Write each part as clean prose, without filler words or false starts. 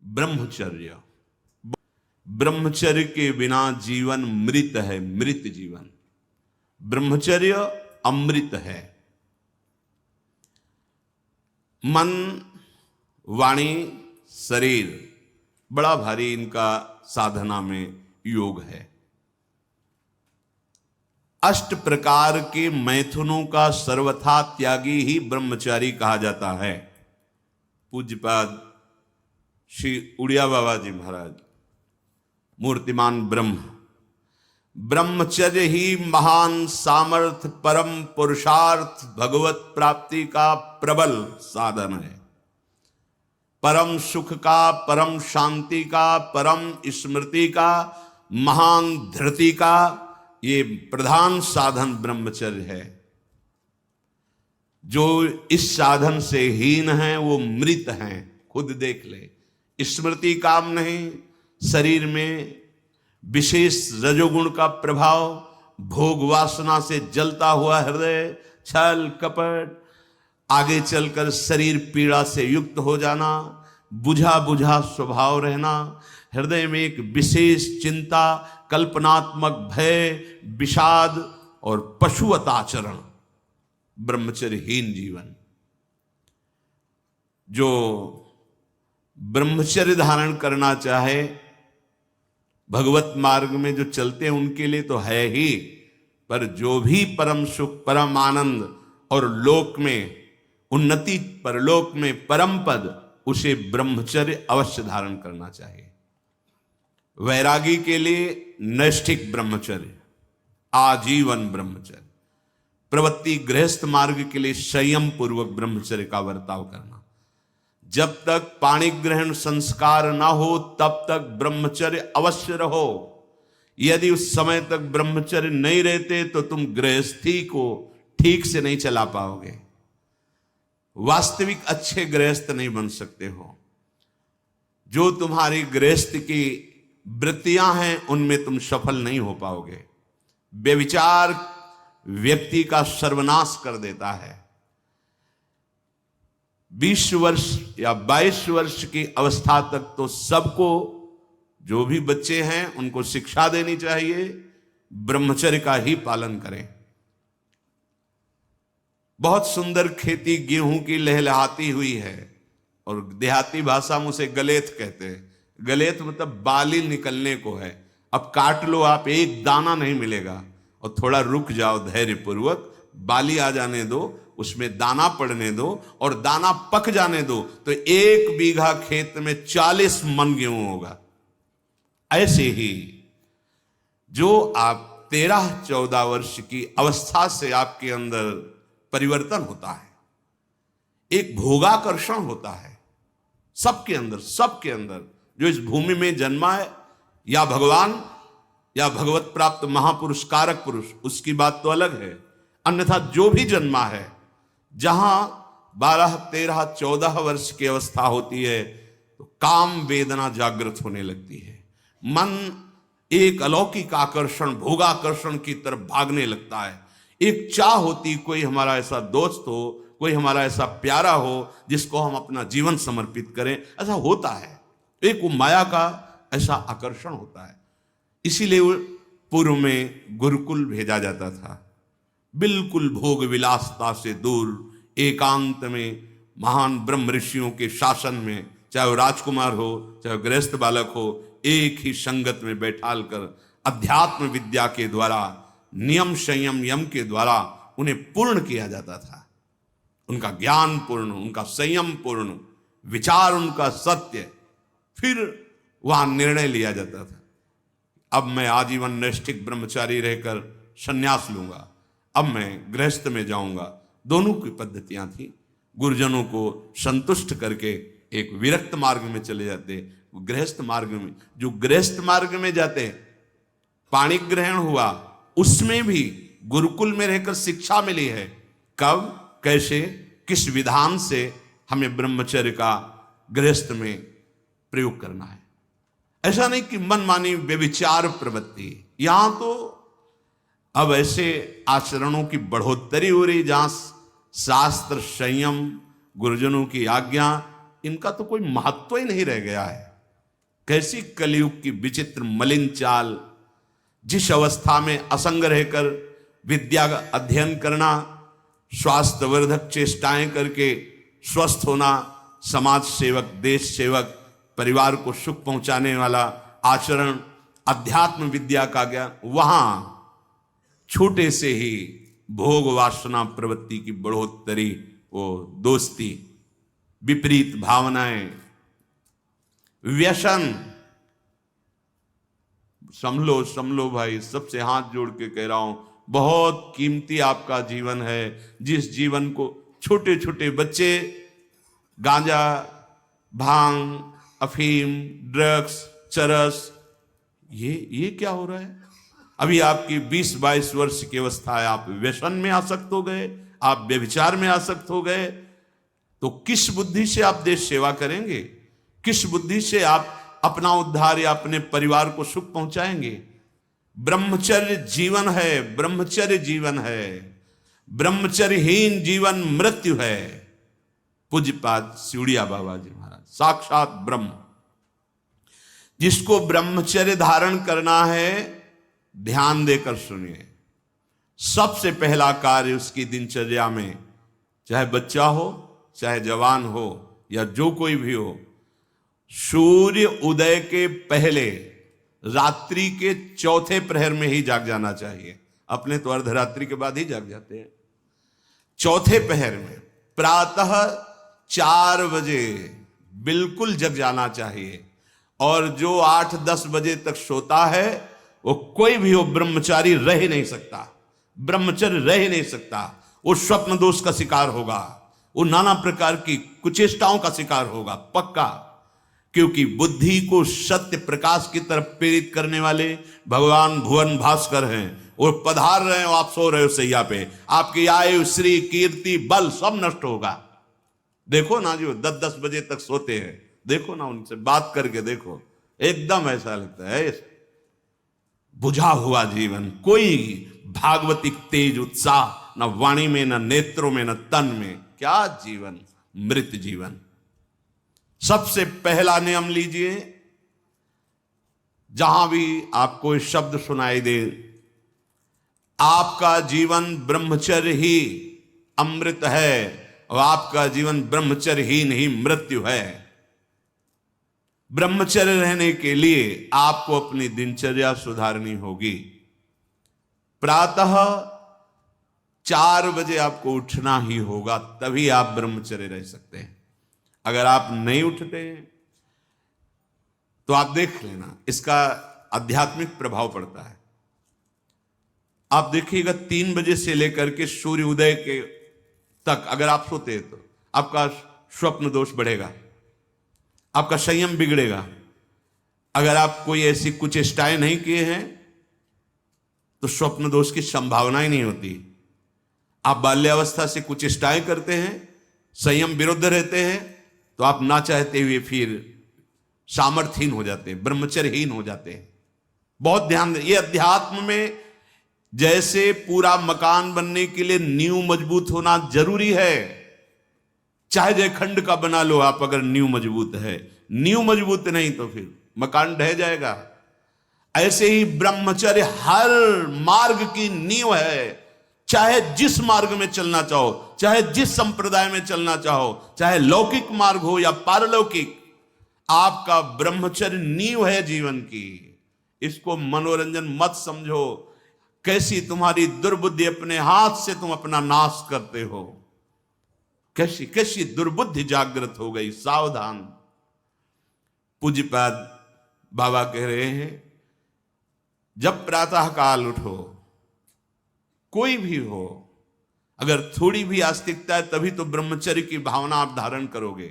ब्रह्मचर्य। ब्रह्मचर्य के बिना जीवन मृत है, मृत जीवन। ब्रह्मचर्य अमृत है। मन, वाणी, शरीर बड़ा भारी इनका साधना में योग है। अष्ट प्रकार के मैथुनों का सर्वथा त्यागी ही ब्रह्मचारी कहा जाता है। पूज्यपाद श्री उड़िया बाबा जी महाराज, मूर्तिमान ब्रह्म, ब्रह्मचर्य ही महान सामर्थ्य, परम पुरुषार्थ, भगवत प्राप्ति का प्रबल साधन है। परम सुख का, परम शांति का, परम स्मृति का, महान धृति का ये प्रधान साधन ब्रह्मचर्य है। जो इस साधन से हीन है वो मृत हैं, खुद देख ले। स्मृति काम नहीं, शरीर में विशेष रजोगुण का प्रभाव, भोग वासना से जलता हुआ हृदय, छल कपट, आगे चलकर शरीर पीड़ा से युक्त हो जाना, बुझा बुझा स्वभाव रहना, हृदय में एक विशेष चिंता, कल्पनात्मक भय, विषाद और पशुवत आचरण, ब्रह्मचर्यहीन जीवन। जो ब्रह्मचर्य धारण करना चाहे, भगवत मार्ग में जो चलते हैं उनके लिए तो है ही, पर जो भी परम सुख, परम आनंद और लोक में उन्नति, परलोक में परम पद, उसे ब्रह्मचर्य अवश्य धारण करना चाहिए। वैरागी के लिए नैष्ठिक ब्रह्मचर्य, आजीवन ब्रह्मचर्य। प्रवृत्ति गृहस्थ मार्ग के लिए संयम पूर्वक ब्रह्मचर्य का बर्ताव करना। जब तक पाणी ग्रहण संस्कार ना हो तब तक ब्रह्मचर्य अवश्य रहो। यदि उस समय तक ब्रह्मचर्य नहीं रहते तो तुम गृहस्थी को ठीक से नहीं चला पाओगे, वास्तविक अच्छे गृहस्थ नहीं बन सकते हो। जो तुम्हारी गृहस्थ की वृत्तियां हैं उनमें तुम सफल नहीं हो पाओगे। व्यभिचार व्यक्ति का सर्वनाश कर देता है। 20 वर्ष या 22 वर्ष की अवस्था तक तो सबको, जो भी बच्चे हैं उनको शिक्षा देनी चाहिए, ब्रह्मचर्य का ही पालन करें। बहुत सुंदर खेती गेहूं की लहलहाती हुई है, और देहाती भाषा में उसे गलेत कहते हैं। गलेत मतलब बाली निकलने को है। अब काट लो आप, एक दाना नहीं मिलेगा, और थोड़ा रुक जाओ धैर्य पूर्वक, बाली आ जाने दो, उसमें दाना पड़ने दो और दाना पक जाने दो, तो 1 बीघा खेत में 40 मन गेहूं होगा। ऐसे ही जो आप 13-14 वर्ष की अवस्था से आपके अंदर परिवर्तन होता है, एक भोगाकर्षण होता है सबके अंदर, सबके अंदर। जो इस भूमि में जन्मा है, या भगवान या भगवत प्राप्त महापुरुष कारक पुरुष, उसकी बात तो अलग है। अन्यथा जो भी जन्मा है, जहां 12, 13, 14 वर्ष की अवस्था होती है तो काम वेदना जागृत होने लगती है। मन एक अलौकिक आकर्षण, भोगाकर्षण की तरफ भागने लगता है। एक चाह होती, कोई हमारा ऐसा दोस्त हो, कोई हमारा ऐसा प्यारा हो जिसको हम अपना जीवन समर्पित करें। ऐसा होता है, एक वो माया का ऐसा आकर्षण होता है। इसीलिए पूर्व में गुरुकुल भेजा जाता था, बिल्कुल भोग विलासता से दूर, एकांत में महान ब्रह्म ऋषियों के शासन में, चाहे वो राजकुमार हो चाहे गृहस्थ बालक हो, एक ही संगत में बैठाल कर अध्यात्म विद्या के द्वारा, नियम संयम यम के द्वारा उन्हें पूर्ण किया जाता था। उनका ज्ञान पूर्ण, उनका संयम पूर्ण, विचार उनका सत्य, फिर वहां निर्णय लिया जाता था। अब मैं आजीवन नैष्ठिक ब्रह्मचारी रहकर संन्यास लूंगा, अब मैं गृहस्थ में जाऊंगा। दोनों की पद्धतियां थी। गुरुजनों को संतुष्ट करके एक विरक्त मार्ग में चले जाते, गृहस्थ मार्ग में। जो गृहस्थ मार्ग में जाते, पाणी ग्रहण हुआ, उसमें भी गुरुकुल में रहकर शिक्षा मिली है। कब, कैसे, किस विधान से हमें ब्रह्मचर्य का गृहस्थ में प्रयोग करना है। ऐसा नहीं कि मनमानी व्यभिचार प्रवृत्ति। यहां तो अब ऐसे आचरणों की बढ़ोतरी हो रही जहां शास्त्र, संयम, गुरुजनों की आज्ञा, इनका तो कोई महत्व ही नहीं रह गया है। कैसी कलयुग की विचित्र मलिन चाल, जिस अवस्था में असंग रहकर विद्या का अध्ययन करना, स्वास्थ्यवर्धक चेष्टाएं करके स्वस्थ होना, समाज सेवक, देश सेवक, परिवार को सुख पहुंचाने वाला आचरण, अध्यात्म विद्या का ज्ञान, वहां छोटे से ही भोग वासना प्रवृत्ति की बढ़ोतरी, वो दोस्ती, विपरीत भावनाएं, व्यसन। समलो भाई, सबसे हाथ जोड़ के कह रहा हूं, बहुत कीमती आपका जीवन है, जिस जीवन को छोटे छोटे बच्चे गांजा, भांग, अफीम, ड्रग्स, चरस, ये क्या हो रहा है? अभी आपकी 20-22 वर्ष की अवस्था है, आप व्यसन में आसक्त हो गए, आप व्यभिचार में आसक्त हो गए, तो किस बुद्धि से आप देश सेवा करेंगे? किस बुद्धि से आप अपना उद्धार या अपने परिवार को सुख पहुंचाएंगे? ब्रह्मचर्य जीवन है, ब्रह्मचर्य जीवन है, ब्रह्मचर्यहीन जीवन मृत्यु है। पूज्यपाद सिउड़िया बाबा जी महाराज, साक्षात ब्रह्म। जिसको ब्रह्मचर्य धारण करना है, ध्यान देकर सुनिए, सबसे पहला कार्य उसकी दिनचर्या में, चाहे बच्चा हो, चाहे जवान हो, या जो कोई भी हो, सूर्य उदय के पहले रात्रि के चौथे प्रहर में ही जाग जाना चाहिए। अपने तो अर्धरात्रि के बाद ही जाग जाते हैं। चौथे प्रहर में प्रातः 4 बजे बिल्कुल जग जाना चाहिए। और जो 8-10 बजे तक सोता है, वो कोई भी हो, ब्रह्मचारी रह ही नहीं सकता, ब्रह्मचर्य रह ही नहीं सकता। वो स्वप्न दोष का शिकार होगा, वो नाना प्रकार की कुचेष्टाओं का शिकार होगा, पक्का। क्योंकि बुद्धि को सत्य प्रकाश की तरफ प्रेरित करने वाले भगवान भुवन भास्कर हैं। और पधार रहे हो, आप सो रहे हो सैया पे, आपकी आयु, श्री, कीर्ति, बल सब नष्ट होगा। देखो ना, जो 10-10 बजे तक सोते हैं, देखो ना, उनसे बात करके देखो, एकदम ऐसा लगता है बुझा हुआ जीवन, कोई भागवतिक तेज उत्साह न वाणी में, न नेत्रों में, न तन में। क्या जीवन, मृत जीवन। सबसे पहला नियम लीजिए, जहां भी आपको शब्द सुनाई दे, आपका जीवन ब्रह्मचर्य ही अमृत है और आपका जीवन ब्रह्मचर्य ही नहीं मृत्यु है। ब्रह्मचर्य रहने के लिए आपको अपनी दिनचर्या सुधारनी होगी। प्रातः 4 बजे आपको उठना ही होगा, तभी आप ब्रह्मचर्य रह सकते हैं। अगर आप नहीं उठते तो आप देख लेना, इसका आध्यात्मिक प्रभाव पड़ता है। आप देखिएगा 3 बजे से लेकर के सूर्य उदय के तक अगर आप सोते हैं तो आपका स्वप्न दोष बढ़ेगा, आपका संयम बिगड़ेगा। अगर आप कोई ऐसी कुचेष्टाएं नहीं किए हैं तो स्वप्न दोष की संभावना ही नहीं होती। आप बाल्यावस्था से कुचेष्टाएं करते हैं, संयम विरुद्ध रहते हैं, तो आप ना चाहते हुए फिर सामर्थ्यहीन हो जाते हैं, ब्रह्मचर्यहीन हो जाते हैं। बहुत ध्यान दें, ये अध्यात्म में जैसे पूरा मकान बनने के लिए नींव मजबूत होना जरूरी है, चाहे जयखंड का बना लो आप, अगर नींव मजबूत है, नींव मजबूत नहीं तो फिर मकान ढह जाएगा। ऐसे ही ब्रह्मचर्य हर मार्ग की नींव है। चाहे जिस मार्ग में चलना चाहो, चाहे जिस संप्रदाय में चलना चाहो, चाहे लौकिक मार्ग हो या पारलौकिक, आपका ब्रह्मचर्य नींव है जीवन की। इसको मनोरंजन मत समझो। कैसी तुम्हारी दुर्बुद्धि, अपने हाथ से तुम अपना नाश करते हो। कैसी कैसी दुर्बुद्धि जागृत हो गई, सावधान। पूज्यपाद बाबा कह रहे हैं, जब प्रातः काल उठो, कोई भी हो, अगर थोड़ी भी आस्तिकता है तभी तो ब्रह्मचर्य की भावना आप धारण करोगे।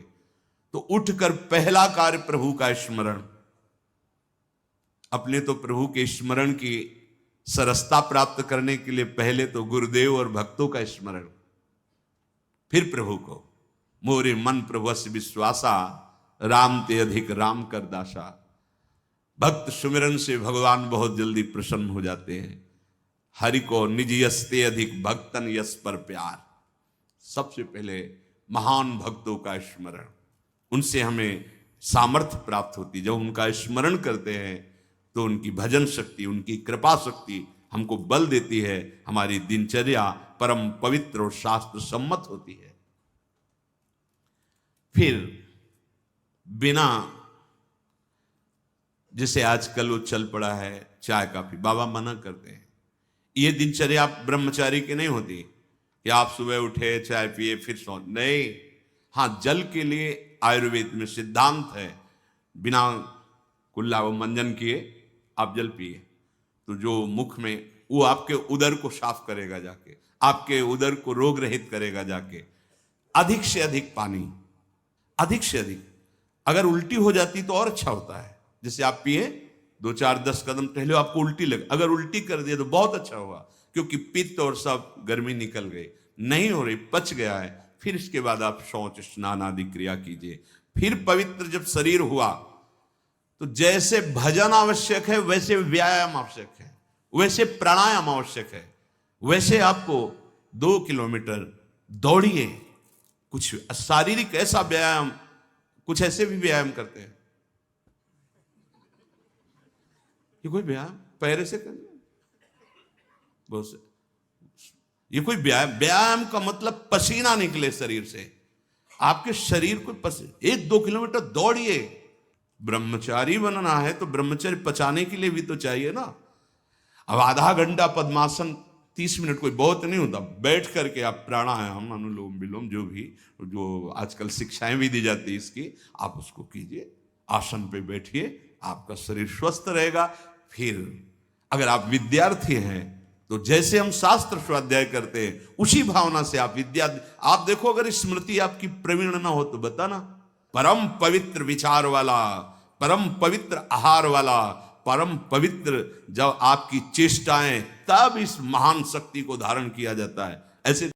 तो उठकर पहला कार्य प्रभु का स्मरण। अपने तो प्रभु के स्मरण की सरसता प्राप्त करने के लिए पहले तो गुरुदेव और भक्तों का स्मरण, फिर प्रभु को। मोरे मन प्रभुस्य विश्वासा, राम ते अधिक राम कर दासा। भक्त सुमिरन से भगवान बहुत जल्दी प्रसन्न हो जाते हैं। हरि को निज यस्ते अधिक भक्तन यस पर प्यार। सबसे पहले महान भक्तों का स्मरण, उनसे हमें सामर्थ्य प्राप्त होती। जब उनका स्मरण करते हैं तो उनकी भजन शक्ति, उनकी कृपा शक्ति हमको बल देती है। हमारी दिनचर्या परम पवित्र और शास्त्र सम्मत होती है। फिर बिना, जैसे आजकल वो चल पड़ा है चाय काफी, बाबा मना करते हैं। ये दिनचर्या आप ब्रह्मचारी की नहीं होती कि आप सुबह उठे चाय पिए फिर सो, नहीं। हाँ, जल के लिए आयुर्वेद में सिद्धांत है, बिना कुल्ला व मंजन किए आप जल पिए तो जो मुख में, वो आपके उदर को साफ करेगा जाके, आपके उदर को रोग रहित करेगा जाके। अधिक से अधिक पानी, अधिक से अधिक। अगर उल्टी हो जाती तो और अच्छा होता है। जैसे आप पिए 2-4-10 कदम टहले, आपको उल्टी लगे, अगर उल्टी कर दिया तो बहुत अच्छा होगा, क्योंकि पित्त और सब गर्मी निकल गई। नहीं हो रही, पच गया है, फिर इसके बाद आप शौच स्नान आदि क्रिया कीजिए। फिर पवित्र जब शरीर हुआ तो जैसे भजन आवश्यक है वैसे व्यायाम आवश्यक है, वैसे प्राणायाम आवश्यक है, वैसे आपको 2 किलोमीटर दौड़िए। कुछ शारीरिक ऐसा व्यायाम, कुछ ऐसे भी व्यायाम करते हैं। ये कोई व्यायाम पैरे से करना, बहुत से, ये कोई व्यायाम का मतलब पसीना निकले शरीर से, आपके शरीर को 1-2 किलोमीटर दौड़िए। ब्रह्मचारी बनना है तो ब्रह्मचर्य पचाने के लिए भी तो चाहिए ना। अब आधा घंटा पद्मासन 30 मिनट कोई बहुत नहीं होता, बैठ करके आप प्राणायाम, अनुलोम विलोम, जो आजकल शिक्षाएं भी दी जाती है इसकी, आप उसको कीजिए। आसन पे बैठिए, आपका शरीर स्वस्थ रहेगा। फिर अगर आप विद्यार्थी हैं तो जैसे हम शास्त्र स्वाध्याय करते हैं उसी भावना से आप विद्या, आप देखो अगर स्मृति आपकी प्रवीण ना हो तो बताना। परम पवित्र विचार वाला, परम पवित्र आहार वाला, परम पवित्र जब आपकी चेष्टाएं, तब इस महान शक्ति को धारण किया जाता है। ऐसे